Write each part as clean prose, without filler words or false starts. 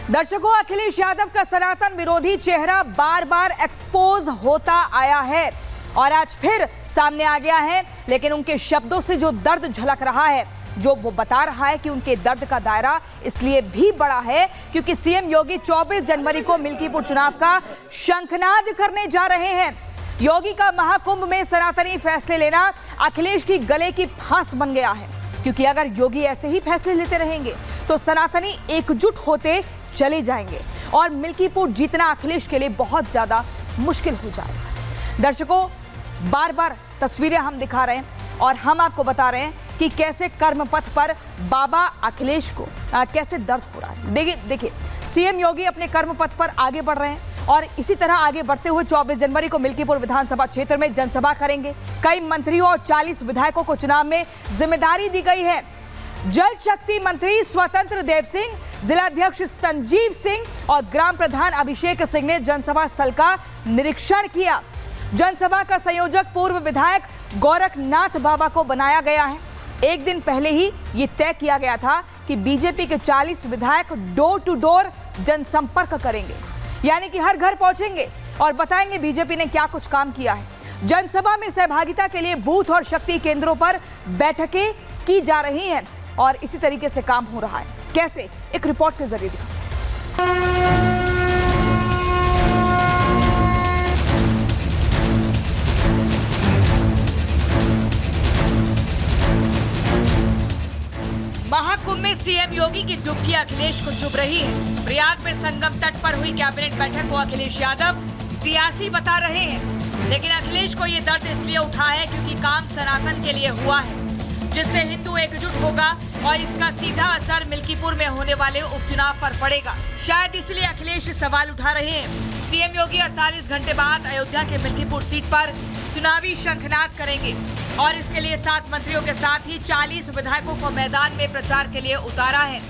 दर्शकों, अखिलेश यादव का सनातन विरोधी चेहरा बार बार एक्सपोज होता आया है और आज फिर सामने आ गया है। लेकिन उनके शब्दों से जो दर्द झलक रहा है, जो वो बता रहा है कि उनके दर्द का दायरा इसलिए भी बड़ा है क्योंकि सीएम योगी 24 जनवरी को मिल्कीपुर चुनाव का शंखनाद करने जा रहे हैं। योगी का महाकुंभ में सनातनी फैसले लेना अखिलेश की गले की फांस बन गया है, क्योंकि अगर योगी ऐसे ही फैसले लेते रहेंगे तो सनातनी एकजुट होते चले जाएंगे और मिल्कीपुर जीतना अखिलेश के लिए बहुत ज्यादा मुश्किल हो जाएगा। दर्शकों, बार बार तस्वीरें हम दिखा रहे हैं और हम आपको बता रहे हैं कि कैसे कर्म पथ पर बाबा अखिलेश को कैसे दर्द हो रहा है। देखिए सीएम योगी अपने कर्म पथ पर आगे बढ़ रहे हैं और इसी तरह आगे बढ़ते हुए 24 जनवरी को मिल्कीपुर विधानसभा क्षेत्र में जनसभा करेंगे। कई मंत्रियों और 40 विधायकों को चुनाव में जिम्मेदारी दी गई है। जल शक्ति मंत्री स्वतंत्र देव सिंह, जिलाध्यक्ष संजीव सिंह और ग्राम प्रधान अभिषेक सिंह ने जनसभा स्थल का निरीक्षण किया। जनसभा का संयोजक पूर्व विधायक गोरखनाथ बाबा को बनाया गया है। एक दिन पहले ही ये तय किया गया था कि बीजेपी के 40 विधायक डोर टू डोर जनसंपर्क करेंगे, यानी कि हर घर पहुंचेंगे और बताएंगे बीजेपी ने क्या कुछ काम किया है। जनसभा में सहभागिता के लिए बूथ और शक्ति केंद्रों पर बैठकें की जा रही हैं और इसी तरीके से काम हो रहा है। कैसे, एक रिपोर्ट के जरिए दिखाते हैं। महाकुंभ में सीएम योगी की डुबकी अखिलेश को चुभ रही है। प्रयाग में संगम तट पर हुई कैबिनेट बैठक को अखिलेश यादव सियासी बता रहे हैं, लेकिन अखिलेश को ये दर्द इसलिए उठा है क्योंकि काम सनातन के लिए हुआ है, जिससे हिंदू एकजुट होगा और इसका सीधा असर मिल्कीपुर में होने वाले उपचुनाव पर पड़ेगा। शायद इसलिए अखिलेश सवाल उठा रहे हैं। सीएम योगी 48 घंटे बाद अयोध्या के मिल्कीपुर सीट पर चुनावी शंखनाद करेंगे और इसके लिए 7 मंत्रियों के साथ ही 40 विधायकों को मैदान में प्रचार के लिए उतारा है,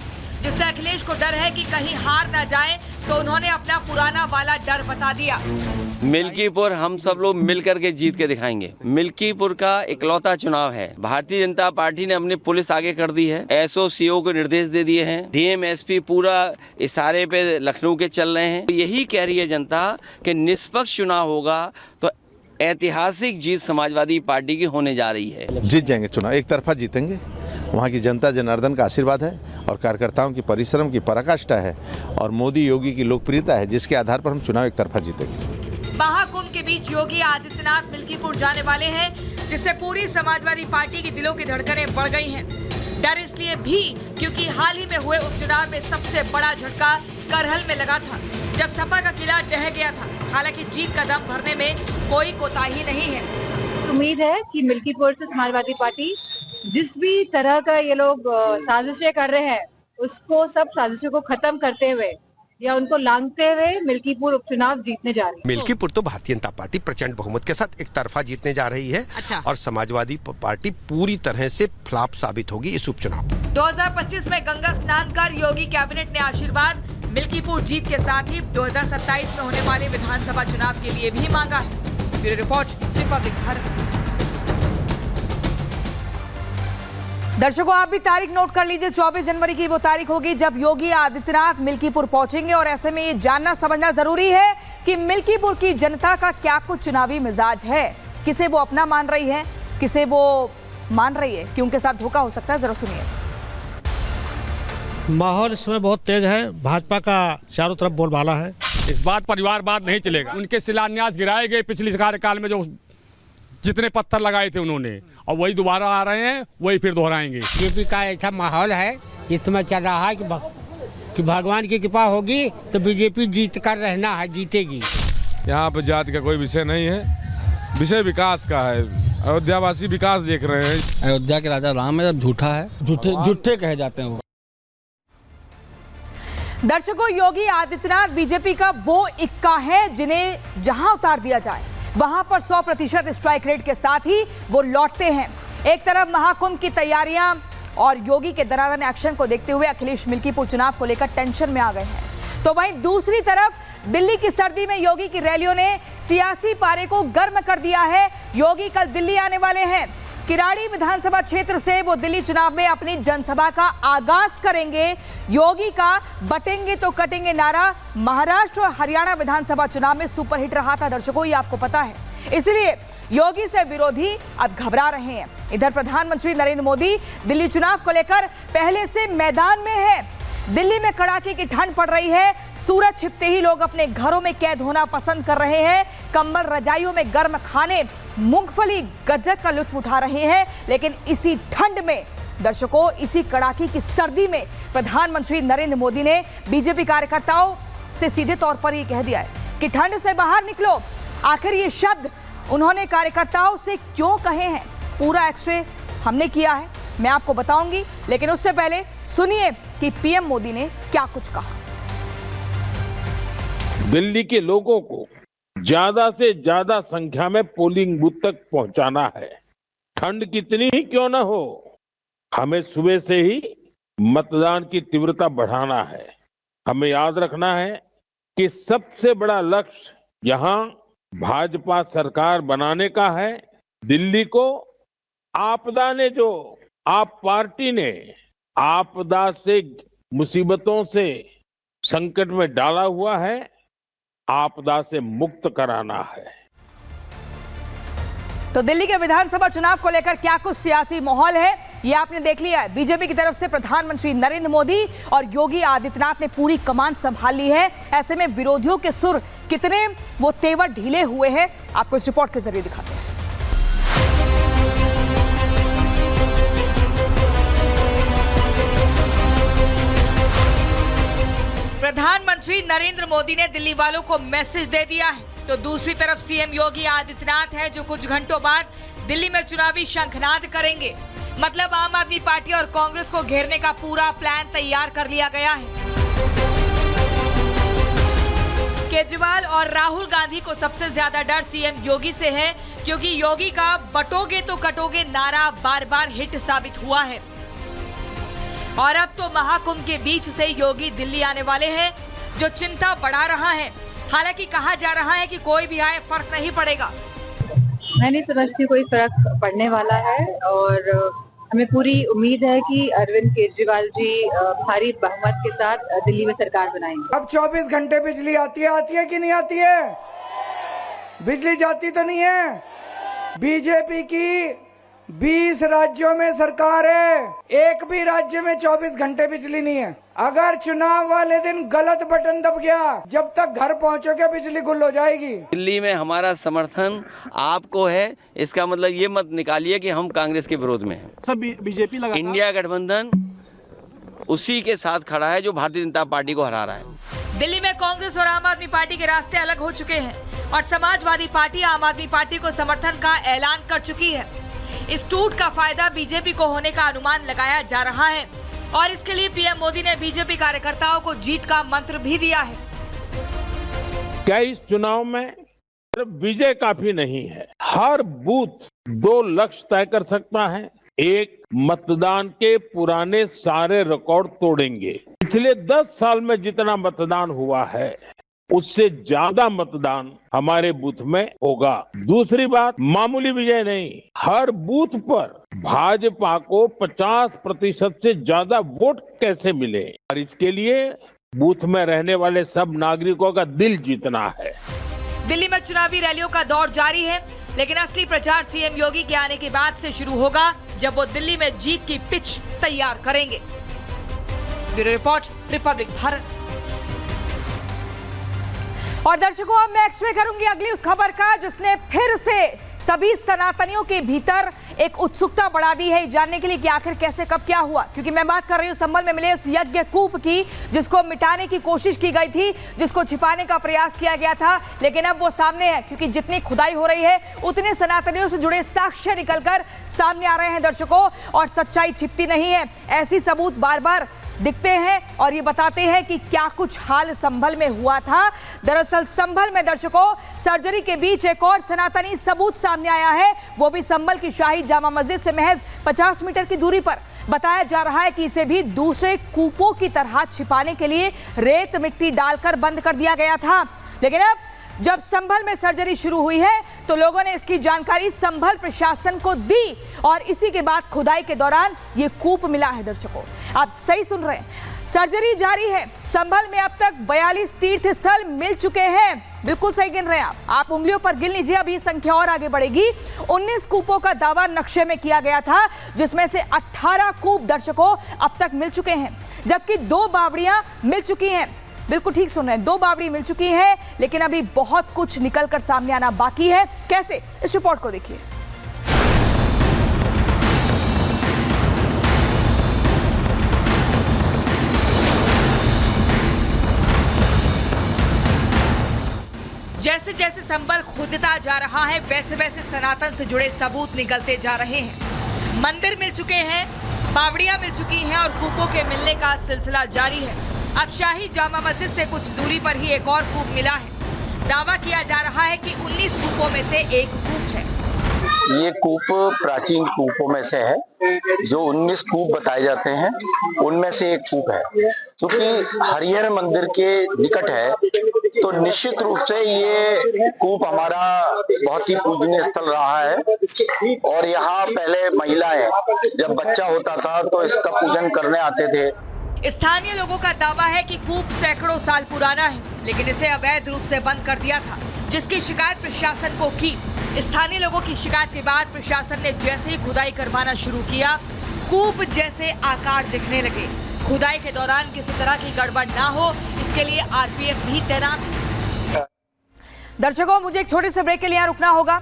जिससे अखिलेश को डर है कि कहीं हार न जाए, तो उन्होंने अपना पुराना वाला डर बता दिया। मिल्कीपुर हम सब लोग मिलकर के जीत के दिखाएंगे। मिल्कीपुर का इकलौता चुनाव है। भारतीय जनता पार्टी ने अपनी पुलिस आगे कर दी है, एसओ सीओ को निर्देश दे दिए हैं, डीएम एसपी पूरा इशारे पे लखनऊ के चल रहे हैं। यही कह रही है जनता कि निष्पक्ष चुनाव होगा तो ऐतिहासिक जीत समाजवादी पार्टी की होने जा रही है। जीत जाएंगे चुनाव, एक तरफा जीतेंगे। वहाँ की जनता जनार्दन का आशीर्वाद है और कार्यकर्ताओं की परिश्रम की पराकाष्ठा है और मोदी योगी की लोकप्रियता है, जिसके आधार पर हम चुनाव एक तरफा जीतेंगे। महाकुंभ के बीच योगी आदित्यनाथ मिल्कीपुर जाने वाले हैं, जिससे पूरी समाजवादी पार्टी की दिलों की धड़कनें बढ़ गई हैं। डर इसलिए भी क्योंकि हाल ही में हुए उपचुनाव में सबसे बड़ा झटका करहल में लगा था, जब सपा का किला ढह गया था। हालांकि जीत का दम भरने में कोई कोताही नहीं है। उम्मीद है कि मिल्कीपुर से समाजवादी पार्टी जिस भी तरह का ये लोग साजिशें कर रहे हैं, उसको सब साजिशों को खत्म करते हुए या उनको लांघते हुए मिल्कीपुर उपचुनाव जीतने जा रही है। मिल्कीपुर तो भारतीय जनता पार्टी प्रचंड बहुमत के साथ एक तरफा जीतने जा रही है। और समाजवादी पार्टी पूरी तरह से फ्लॉप साबित होगी इस उपचुनाव। 2025 में गंगा स्नान कर योगी कैबिनेट ने आशीर्वाद मिल्कीपुर जीत के साथ ही 2027 में होने वाले विधानसभा चुनाव के लिए भी मांगा है। Bureau report, Republic Bharat. दर्शकों, आप भी तारीख नोट कर लीजिए। 24 जनवरी की वो तारीख होगी जब योगी आदित्यनाथ मिल्कीपुर पहुंचेंगे और ऐसे में ये जानना समझना जरूरी है कि मिल्कीपुर की जनता का क्या कुछ चुनावी मिजाज है। किसे वो अपना मान रही है, किसे वो मान रही है कि उनके साथ धोखा हो सकता है। जरा सुनिए। माहौल इस समय बहुत तेज है। भाजपा का चारों तरफ बोलबाला है। इस बात परिवारवाद नहीं चलेगा। उनके शिलान्यास गिराए गए पिछले कार्यकाल में, जो जितने पत्थर लगाए थे उन्होंने, और वही दोबारा आ रहे हैं, वही फिर दोहराएंगे। बीजेपी का ऐसा माहौल है इस समय चल रहा है कि भगवान की कृपा होगी तो बीजेपी जीत कर रहना है, जीतेगी। यहाँ पर जाति का कोई विषय नहीं है, विषय विकास का है। अयोध्यावासी विकास देख रहे हैं। अयोध्या के राजा राम है, झूठा है, झूठे कहे जाते हैं वो। दर्शकों, योगी आदित्यनाथ बीजेपी का वो इक्का है जिन्हें जहां उतार दिया जाए वहां पर 100% स्ट्राइक रेट के साथ ही वो लौटते हैं। एक तरफ महाकुंभ की तैयारियां और योगी के दनादन एक्शन को देखते हुए अखिलेश मिल्कीपुर चुनाव को लेकर टेंशन में आ गए हैं, तो वहीं दूसरी तरफ दिल्ली की सर्दी में योगी की रैलियों ने सियासी पारे को गर्म कर दिया है। योगी कल दिल्ली आने वाले हैं। किराड़ी विधानसभा क्षेत्र से वो दिल्ली चुनाव में अपनी जनसभा का आगाज करेंगे। योगी का बटेंगे तो कटेंगे नारा महाराष्ट्र और हरियाणा विधानसभा चुनाव में सुपरहिट रहा था दर्शकों, ये आपको पता है। इसलिए योगी से विरोधी अब घबरा रहे हैं। इधर प्रधानमंत्री नरेंद्र मोदी दिल्ली चुनाव को लेकर पहले से मैदान में है। दिल्ली में कड़ाके की ठंड पड़ रही है। सूरज छिपते ही लोग अपने घरों में कैद होना पसंद कर रहे हैं। कंबल रजाइयों में गर्म खाने, मूंगफली, गज्जक का लुत्फ उठा रहे हैं। लेकिन इसी ठंड में दर्शकों, इसी कड़ाके की सर्दी में प्रधानमंत्री नरेंद्र मोदी ने बीजेपी कार्यकर्ताओं से सीधे तौर पर यह कह दिया है कि ठंड से बाहर निकलो। आखिर ये शब्द उन्होंने कार्यकर्ताओं से क्यों कहे हैं, पूरा एक्सरे हमने किया है, मैं आपको बताऊंगी। लेकिन उससे पहले सुनिए कि पीएम मोदी ने क्या कुछ कहा। दिल्ली के लोगों को ज्यादा से ज्यादा संख्या में पोलिंग बूथ तक पहुंचाना है। ठंड कितनी ही क्यों न हो, हमें सुबह से ही मतदान की तीव्रता बढ़ाना है। हमें याद रखना है कि सबसे बड़ा लक्ष्य यहां भाजपा सरकार बनाने का है। दिल्ली को आपदा ने, जो आप पार्टी ने आपदा से, मुसीबतों से, संकट में डाला हुआ है, आपदा से मुक्त कराना है। तो दिल्ली के विधानसभा चुनाव को लेकर क्या कुछ सियासी माहौल है, ये आपने देख लिया है। बीजेपी की तरफ से प्रधानमंत्री नरेंद्र मोदी और योगी आदित्यनाथ ने पूरी कमान संभाल ली है। ऐसे में विरोधियों के सुर कितने वो तेवर ढीले हुए हैं, आपको इस रिपोर्ट के जरिए दिखाते हैं। प्रधानमंत्री नरेंद्र मोदी ने दिल्ली वालों को मैसेज दे दिया है, तो दूसरी तरफ सीएम योगी आदित्यनाथ है जो कुछ घंटों बाद दिल्ली में चुनावी शंखनाद करेंगे। मतलब आम आदमी पार्टी और कांग्रेस को घेरने का पूरा प्लान तैयार कर लिया गया है। केजरीवाल और राहुल गांधी को सबसे ज्यादा डर सीएम योगी से है, क्योंकि योगी का बटोगे तो कटोगे नारा बार बार हिट साबित हुआ है। और अब तो महाकुंभ के बीच से योगी दिल्ली आने वाले हैं, जो चिंता बढ़ा रहा है। हालांकि कहा जा रहा है कि कोई भी आए फर्क नहीं पड़ेगा। मैं नहीं समझती कोई फर्क पड़ने वाला है, और हमें पूरी उम्मीद है कि अरविंद केजरीवाल जी भारी बहुमत के साथ दिल्ली में सरकार बनाएंगे। अब 24 घंटे बिजली आती है कि नहीं आती है? बिजली जाती तो नहीं है। बीजेपी की 20 राज्यों में सरकार है, एक भी राज्य में 24 घंटे बिजली नहीं है। अगर चुनाव वाले दिन गलत बटन दब गया, जब तक घर पहुंचोगे बिजली गुल हो जाएगी। दिल्ली में हमारा समर्थन आपको है, इसका मतलब ये मत निकालिए कि हम कांग्रेस के विरोध में हैं। सब बीजेपी लगा, इंडिया गठबंधन उसी के साथ खड़ा है जो भारतीय जनता पार्टी को हरा रहा है। दिल्ली में कांग्रेस और आम आदमी पार्टी के रास्ते अलग हो चुके हैं और समाजवादी पार्टी आम आदमी पार्टी को समर्थन का ऐलान कर चुकी है। इस टूट का फायदा बीजेपी को होने का अनुमान लगाया जा रहा है और इसके लिए पीएम मोदी ने बीजेपी कार्यकर्ताओं को जीत का मंत्र भी दिया है। क्या इस चुनाव में सिर्फ विजय काफी नहीं है? हर बूथ 2 लक्ष्य तय कर सकता है। एक, मतदान के पुराने सारे रिकॉर्ड तोड़ेंगे। पिछले 10 साल में जितना मतदान हुआ है उससे ज्यादा मतदान हमारे बूथ में होगा। दूसरी बात, मामूली विजय नहीं, हर बूथ पर भाजपा को 50% से ज्यादा वोट कैसे मिले, और इसके लिए बूथ में रहने वाले सब नागरिकों का दिल जीतना है। दिल्ली में चुनावी रैलियों का दौर जारी है, लेकिन असली प्रचार सीएम योगी के आने के बाद से शुरू होगा, जब वो दिल्ली में जीत की पिच तैयार करेंगे। Bureau report, Republic Bharat. और दर्शकों, अब मैं एक्सरे करूंगी अगली उस खबर का जिसने फिर से सभी सनातनियों के भीतर एक उत्सुकता बढ़ा दी है जानने के लिए कि आखिर कैसे कब क्या हुआ। क्योंकि मैं बात कर रही हूं संभल में मिले उस यज्ञ कूप की, जिसको मिटाने की कोशिश की गई थी, जिसको छिपाने का प्रयास किया गया था, लेकिन अब वो सामने है। क्योंकि जितनी खुदाई हो रही है उतने सनातनियों से जुड़े साक्ष्य निकलकर सामने आ रहे हैं दर्शकों, और सच्चाई छिपती नहीं है। ऐसी सबूत बार बार दिखते हैं और ये बताते हैं कि क्या कुछ हाल संभल में हुआ था। दरअसल संभल में दर्शकों सर्जरी के बीच एक और सनातनी सबूत सामने आया है, वो भी संभल की शाही जामा मस्जिद से महज 50 मीटर की दूरी पर। बताया जा रहा है कि इसे भी दूसरे कूपों की तरह छिपाने के लिए रेत मिट्टी डालकर बंद कर दिया गया था, लेकिन अब जब संभल में सर्जरी शुरू हुई है तो लोगों ने इसकी जानकारी संभल प्रशासन को दी और इसी के बाद खुदाई के दौरान ये कूप मिला है। दर्शकों, आप सही सुन रहे हैं, सर्जरी जारी है। संभल में अब तक 42 तीर्थ स्थल मिल चुके हैं। बिल्कुल सही गिन रहे हैं आप उंगलियों पर गिन लीजिए, अभी संख्या और आगे बढ़ेगी। 19 कूपों का दावा नक्शे में किया गया था, जिसमें से 18 कूप दर्शकों अब तक मिल चुके हैं, जबकि 2 बावड़ियां मिल चुकी हैं। बिल्कुल ठीक सुन रहे हैं, 2 बावड़ी मिल चुकी है, लेकिन अभी बहुत कुछ निकलकर सामने आना बाकी है। कैसे, इस रिपोर्ट को देखिए। जैसे जैसे संभल खुदता जा रहा है, वैसे वैसे सनातन से जुड़े सबूत निकलते जा रहे हैं। मंदिर मिल चुके हैं, बावड़ियां मिल चुकी हैं और कूपों के मिलने का सिलसिला जारी है। अब शाही जामा मस्जिद से कुछ दूरी पर ही एक और कूप मिला है। दावा किया जा रहा है कि 19 कूपों में से एक कूप है। ये कूप प्राचीन कूपों में से है। जो 19 कूप बताए जाते हैं उनमें से एक कूप है। क्योंकि हरिहर मंदिर के निकट है तो निश्चित रूप से ये कूप हमारा बहुत ही पूजनीय स्थल रहा है और यहाँ पहले महिलाएं जब बच्चा होता था तो इसका पूजन करने आते थे। स्थानीय लोगों का दावा है कि कूप सैकड़ों साल पुराना है, लेकिन इसे अवैध रूप से बंद कर दिया था, जिसकी शिकायत प्रशासन को की। स्थानीय लोगों की शिकायत के बाद प्रशासन ने जैसे ही खुदाई करवाना शुरू किया, कूप जैसे आकार दिखने लगे। खुदाई के दौरान किसी तरह की गड़बड़ ना हो, इसके लिए आरपीएफ भी तैनात है। दर्शकों, मुझे एक छोटे से ब्रेक के लिए यहाँ रुकना होगा।